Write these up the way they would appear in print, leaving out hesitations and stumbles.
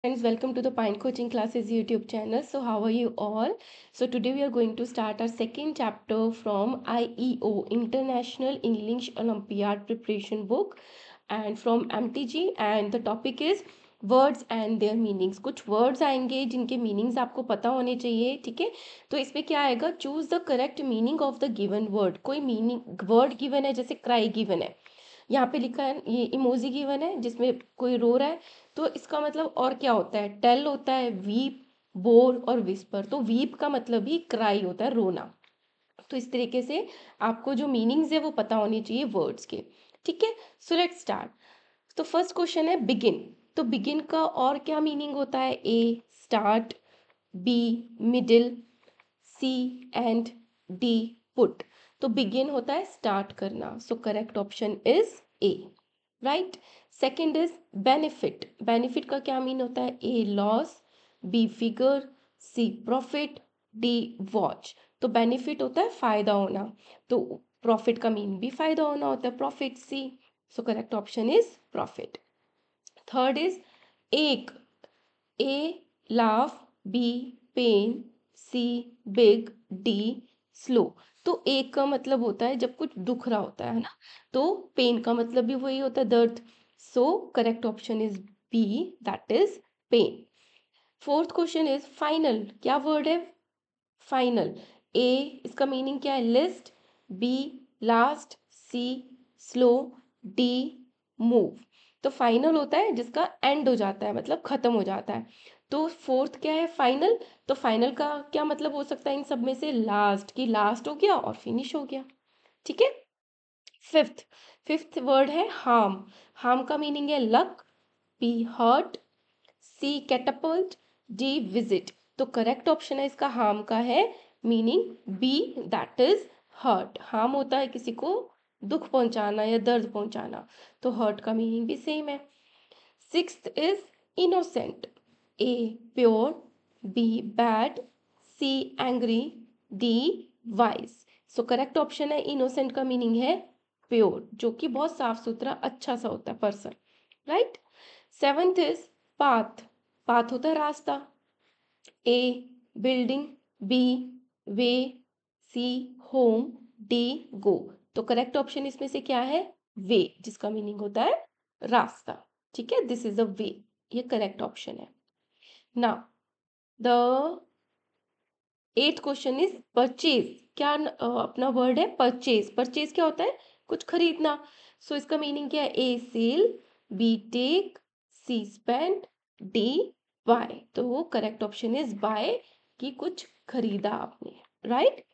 Friends, welcome to the Pine Coaching Classes YouTube channel. So how are you all? So today we are going to start our second chapter from IEO, International English Olympiad Preparation Book, and from MTG, and the topic is words and there meanings. कुछ words आएंगे जिनके meanings आपको पता होने चाहिए, ठीक है। तो इसमें क्या आएगा, choose the correct meaning of the given word. कोई मीनिंग वर्ड गिवन है, जैसे क्राई गिवन है, यहाँ पे लिखा है, ये इमोजी गिवन है जिसमें कोई रो रहा है, तो इसका मतलब और क्या होता है, टेल होता है, वीप, बोर और विस्पर। तो वीप का मतलब ही क्राई होता है, रोना। तो इस तरीके से आपको जो मीनिंग्स है वो पता होनी चाहिए वर्ड्स के, ठीक है। So let's start. तो फर्स्ट क्वेश्चन है बिगिन। तो बिगिन का और क्या मीनिंग होता है, A start, B middle, C end, D put. तो बिगिन होता है स्टार्ट करना, so correct option is A, right. Second is benefit. Benefit का क्या मीन होता है, A loss, B figure, C profit, D watch. तो बेनिफिट होता है फायदा होना, तो प्रॉफिट का मीन भी फायदा होना होता है, profit, C. So correct option is profit. Third is ache, A laugh, B pain, C big, D slow. तो एक का मतलब होता है जब कुछ दुख रहा होता है ना, तो पेन का मतलब भी वही होता है, दर्द। So correct option is B, that is pain. Fourth question is final. क्या वर्ड है फाइनल, ए इसका मीनिंग क्या है, list, B last, C slow, D move. तो फाइनल होता है जिसका एंड हो जाता है, मतलब खत्म हो जाता है। तो फोर्थ क्या है, फाइनल। तो फाइनल का क्या मतलब हो सकता है इन सब में से, लास्ट, की लास्ट हो गया और फिनिश हो गया, ठीक है। फिफ्थ, फिफ्थ वर्ड है हार्म। हार्म का मीनिंग है luck, B hurt, C catapult, D visit. तो करेक्ट ऑप्शन है इसका हार्म का है meaning B, that is hurt. Harm होता है किसी को दुख पहुंचाना या दर्द पहुंचाना, तो हर्ट का मीनिंग भी सेम है। Sixth is innocent. A pure, B bad, C angry, D wise. So correct option है इनोसेंट का मीनिंग है प्योर, जो कि बहुत साफ सुथरा अच्छा सा होता है person, right. Seventh is path. Path होता है रास्ता, A building, B way, C home, D go. तो करेक्ट ऑप्शन इसमें से क्या है, वे, जिसका मीनिंग होता है रास्ता, ठीक है। दिस इज अ वे, ये करेक्ट ऑप्शन है। Now the eighth question is purchase. क्या अपना वर्ड है परचेज। परचेज क्या होता है, कुछ खरीदना। सो इसका मीनिंग क्या है, ए सेल, बी टेक, सी स्पेंड, डी बाय। तो करेक्ट ऑप्शन इज बाय, कि कुछ खरीदा आपने, राइट।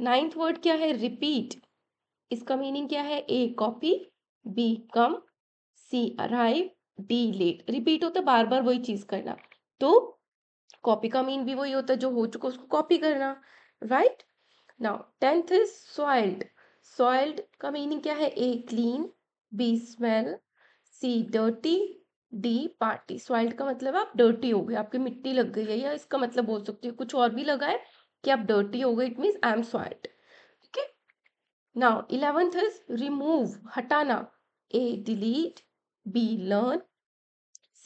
नाइन्थ वर्ड क्या है, रिपीट। इसका मीनिंग क्या है, A copy, B come, C arrive, D late. Repeat होता है बार बार वही चीज करना, तो कॉपी का मीन भी वही होता है, जो हो चुका उसको कॉपी करना, right. Now tenth is soiled. Soiled का मीनिंग क्या है, A clean, B smell, C dirty, D party. Soiled का मतलब आप डर्टी हो गए, आपकी मिट्टी लग गई है, या इसका मतलब बोल सकते हो कुछ और भी लगा है कि आप डर्टी हो गए, it means I am soiled, ठीक है। नाउ इलेवेंथ इज रिमूव, हटाना। A delete, B learn,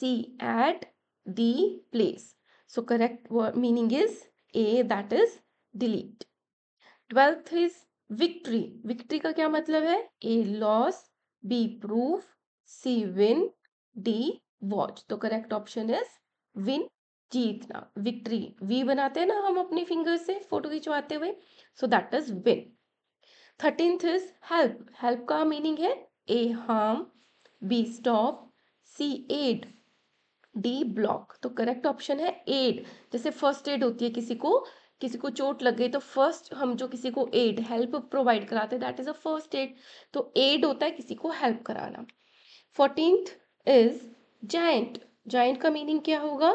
C add, D place. So correct meaning is A, that is delete. 12th is victory. victory का क्या मतलब है, A loss, B proof, C win, D watch। तो correct option is win, जीतना। victory V बनाते हैं ना हम अपनी फिंगर से फोटो खिंचवाते हुए, so that is win। 13th is help. Help का मीनिंग है A harm, B stop, C aid, D block. तो करेक्ट ऑप्शन है एड। जैसे फर्स्ट एड होती है, किसी को चोट लग गई तो फर्स्ट हम जो किसी को एड हेल्प प्रोवाइड कराते हैं, that is a first aid. तो एड होता है किसी को हेल्प कराना। 14th is giant. जायंट का मीनिंग क्या होगा,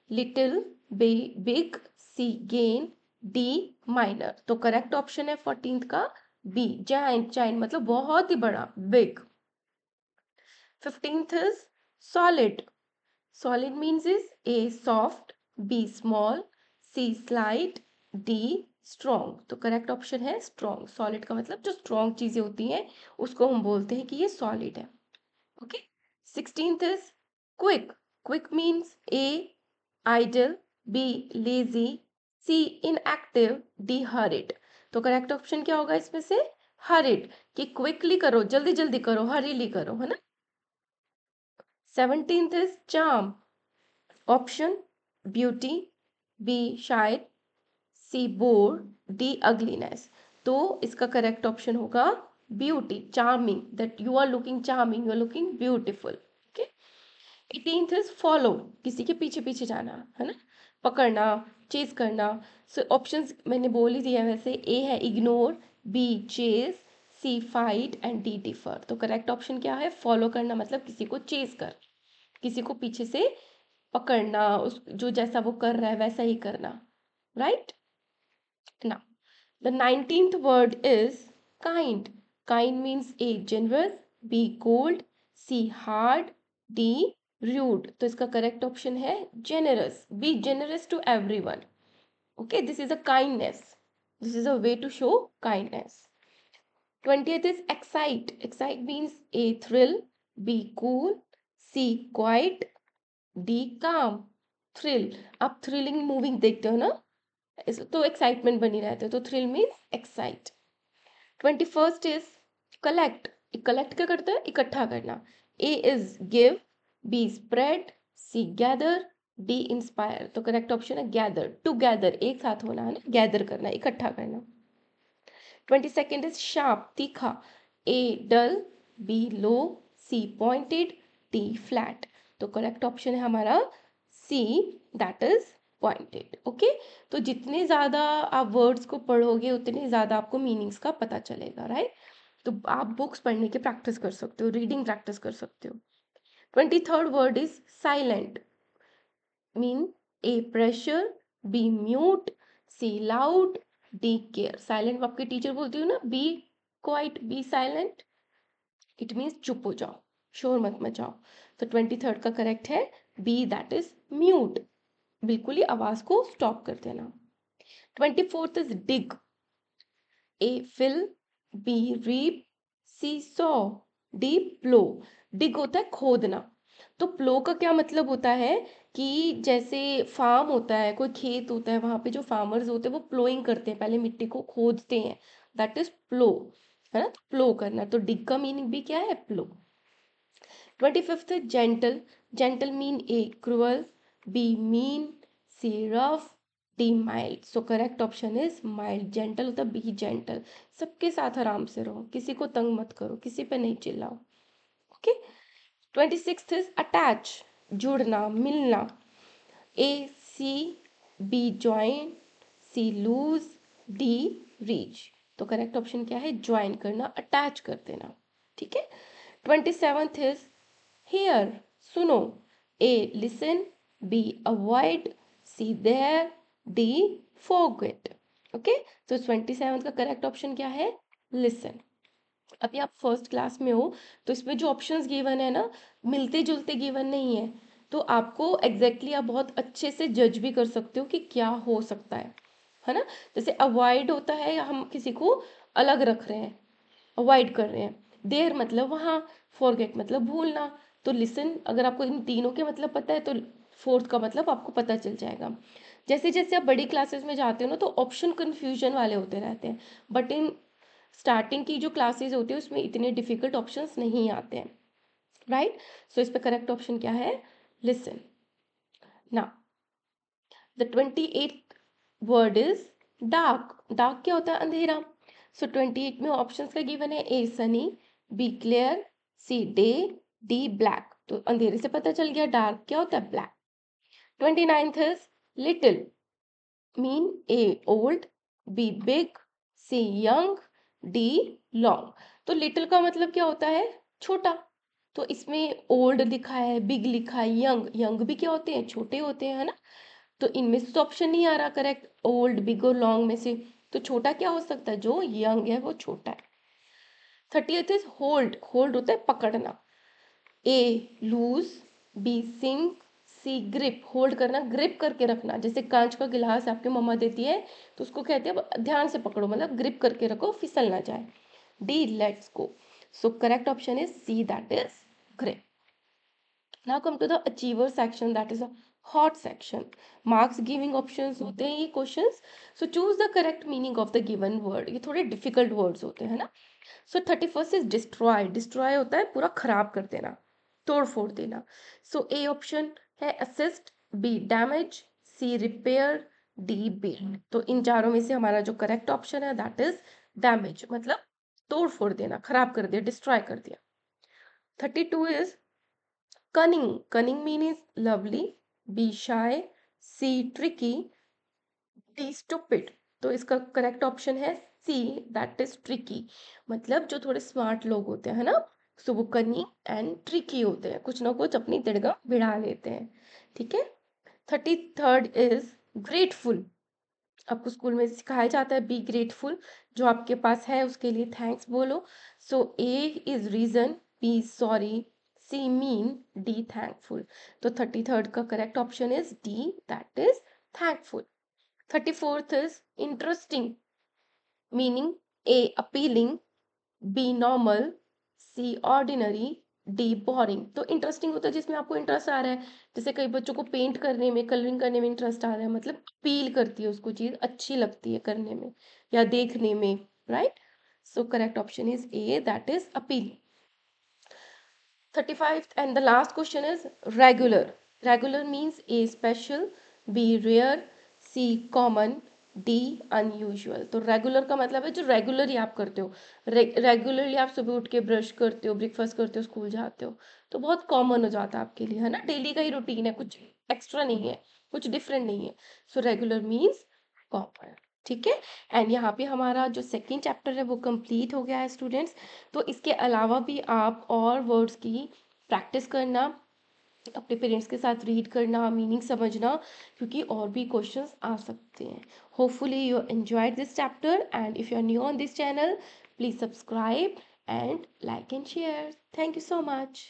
लिटिल, बिग, सी गेन, डी माइनर। तो करेक्ट ऑप्शन है 14th का बी, जायंट। जायंट मतलब बहुत ही बड़ा, big. 15th is solid. Solid means is A soft, B small, C slight, D strong। तो करेक्ट ऑप्शन है strong। Solid का मतलब जो strong चीजें होती हैं उसको हम बोलते हैं कि ये solid है, okay. 16th is quick। Quick means A idle, B lazy, C inactive, D hurried. तो करेक्ट ऑप्शन क्या होगा इसमें से? हरिड, कि क्विकली करो, जल्दी जल्दी करो, हरीली करो, है ना। 17th is charm. Option beauty, B shy, C bore, D ugliness. तो इसका करेक्ट ऑप्शन होगा beauty, charming, that you are looking charming, you are looking beautiful. Okay. 18th is follow, किसी के पीछे पीछे जाना, है ना, पकड़ना, चेज करना। सो ऑप्शंस मैंने बोल ही दिया वैसे, ए है ignore, B chase, C fight and D differ. तो करेक्ट ऑप्शन क्या है? फॉलो करना, मतलब किसी को चेज कर, किसी को पीछे से पकड़ना, उस जो जैसा वो कर रहा है वैसा ही करना, right. Now, the 19th word is kind. Kind means A generous, B cold, C hard, D rude. तो इसका correct option है generous. Be generous to everyone. Okay, this is a kindness. This is a way to show kindness. 20th is excite. Excite means A thrill, B cool, C quiet, D calm. Thrill, आप thrilling movie देखते हो ना, तो excitement बनी रहती है, तो thrill means excite. 21st is collect. Collect क्या करता है? इकट्ठा करना। A is give, B spread, C gather, D inspire. तो करेक्ट ऑप्शन है गैदर, टू गैदर, एक साथ होना, है ना, गैदर करना, इकट्ठा करना। 22nd इज शार्प, तीखा। ए डल, बी लो, सी पॉइंटेड, डी फ्लैट। तो करेक्ट ऑप्शन है हमारा सी, दैट इज पॉइंटेड। ओके। तो जितने ज़्यादा आप वर्ड्स को पढ़ोगे उतने ज़्यादा आपको मीनिंग्स का पता चलेगा, राइट। तो आप बुक्स पढ़ने की प्रैक्टिस कर सकते हो, रीडिंग प्रैक्टिस कर सकते हो। 23rd word is silent. Mean A pressure, B mute, C loud, D care. Silent आपके टीचर बोलती हो ना, be quiet, be silent, it means चुप हो जाओ, शोर मत मचाओ। तो 23rd का करेक्ट है बी, दैट इज म्यूट, बिल्कुल ही आवाज को स्टॉप कर देना। 24th is dig. A fill, B reap, C saw, D plough. Dig होता है खोदना। तो प्लो का क्या मतलब होता है कि जैसे फार्म होता है, कोई खेत होता है, वहां पे जो फार्मर्स होते हैं वो प्लोइंग करते हैं, पहले मिट्टी को खोदते हैं, दैट इज प्लो, है ना। तो प्लो करना, तो डिग का मीनिंग भी क्या है? प्लो। 25th is gentle. Gentle mean A cruel, B mean, C rough, D mild. So correct option is mild. Gentle होता है B gentle. सबके साथ आराम से रहो, किसी को तंग मत करो, किसी पे नहीं चिल्लाओ। ओके। 26th is attach, जुड़ना, मिलना। A C, B join, C lose, D reach. तो करेक्ट ऑप्शन क्या है? ज्वाइन करना, अटैच कर देना, ठीक है। 27th is hear, सुनो। A listen, B avoid, C there, D forget। Okay. तो 27th का करेक्ट ऑप्शन क्या है? लिसन। अभी आप फर्स्ट क्लास में हो, तो इसमें जो ऑप्शंस गिवन है ना, मिलते जुलते गिवन नहीं है, तो आपको एग्जैक्टली आप बहुत अच्छे से जज भी कर सकते हो कि क्या हो सकता है ना। जैसे अवॉइड होता है, हम किसी को अलग रख रहे हैं, अवॉइड कर रहे हैं। देर मतलब वहाँ, फॉरगेट मतलब भूलना। तो लिसन, अगर आपको इन तीनों के मतलब पता है तो फोर्थ का मतलब आपको पता चल जाएगा। जैसे जैसे आप बड़ी क्लासेस में जाते हो ना, तो ऑप्शन कन्फ्यूजन वाले होते रहते हैं, बट इन स्टार्टिंग की जो क्लासेस होती है उसमें इतने डिफिकल्ट ऑप्शंस नहीं आते हैं, राइट। सो इस पे करेक्ट ऑप्शन क्या है? लिसन। ना the 28th word is dark. Dark क्या होता है? अंधेरा। सो 28 में ऑप्शंस का गिवन है, ए सनी, बी क्लियर, सी डे, डी ब्लैक। तो अंधेरे से पता चल गया डार्क क्या होता है? Black. 29th is little. Mean A old, B big, C young, D long. तो लिटिल का मतलब क्या होता है? छोटा। तो इसमें ओल्ड लिखा है, बिग लिखा है, यंग, यंग भी क्या होते हैं? छोटे होते हैं, है ना। तो इनमें से तो ऑप्शन नहीं आ रहा करेक्ट, ओल्ड, बिग और लॉन्ग में से। तो छोटा क्या हो सकता है? जो यंग है वो छोटा है। 30th is hold. होल्ड होता है पकड़ना। ए लूज, बी सिंक, सी ग्रिप। होल्ड करना, ग्रिप करके रखना। जैसे कांच का गिलास आपकी मम्मा देती है तो उसको कहते हैं ध्यान से पकड़ो, मतलब ग्रिप करके रखो, फिसल ना जाए। D let's go. So correct option is C, that is grip. Now come to the achiever section, that is a hot section. Marks giving options होते हैं ये questions. So choose the correct meaning of the given word. ये थोड़े difficult words होते हैं ना. So 31st is destroy. Destroy होता है पूरा खराब कर देना, तोड़ फोड़ देना. So A option है assist, B damage, C repair, D build. तो इन चारों में से हमारा जो correct option है that is damage, मतलब तोड़ फोड़ देना, खराब कर दिया, destroy कर दिया. 32 is cunning. Cunning means lovely, B shy, C tricky, D stupid. तो इसका करेक्ट ऑप्शन है C, दैट इज ट्रिकी. मतलब जो थोड़े स्मार्ट लोग होते हैं ना, सो वो कनिंग एंड ट्रिकी होते हैं, कुछ ना कुछ अपनी तिड़गा भिड़ा लेते हैं. ठीक है. 33rd is grateful. आपको स्कूल में सिखाया जाता है बी ग्रेटफुल, जो आपके पास है उसके लिए थैंक्स बोलो. So A is reason, B sorry, C mean, D thankful. तो 33rd का correct option is D, that is thankful. 34th is interesting, meaning A appealing, B normal, C ordinary, D boring. तो interesting होता है जिसमें आपको interest आ रहा है. जैसे कई बच्चों को पेंट करने में, कलरिंग करने में इंटरेस्ट आ रहा है, मतलब अपील करती है उसको, चीज अच्छी लगती है करने में या देखने में, right. So correct option is A, that is appeal. 35th and the last question is regular. Regular means A special, B rare, C common, D unusual. तो रेगुलर का मतलब है जो रेगुलरली आप करते हो. रेगुलरली आप सुबह उठ के ब्रश करते हो, ब्रेकफास्ट करते हो, स्कूल जाते हो, तो बहुत कॉमन हो जाता है आपके लिए, है ना. डेली का ही रूटीन है, कुछ एक्स्ट्रा नहीं है, कुछ डिफरेंट नहीं है. So regular means common. ठीक है. एंड यहाँ पे हमारा जो सेकेंड चैप्टर है वो कंप्लीट हो गया है स्टूडेंट्स. तो इसके अलावा भी आप और वर्ड्स की प्रैक्टिस करना, अपने पेरेंट्स के साथ रीड करना, मीनिंग समझना, क्योंकि और भी क्वेश्चंस आ सकते हैं. Hopefully you enjoyed this chapter, and if you are new on this channel, please subscribe and like and share. Thank you so much.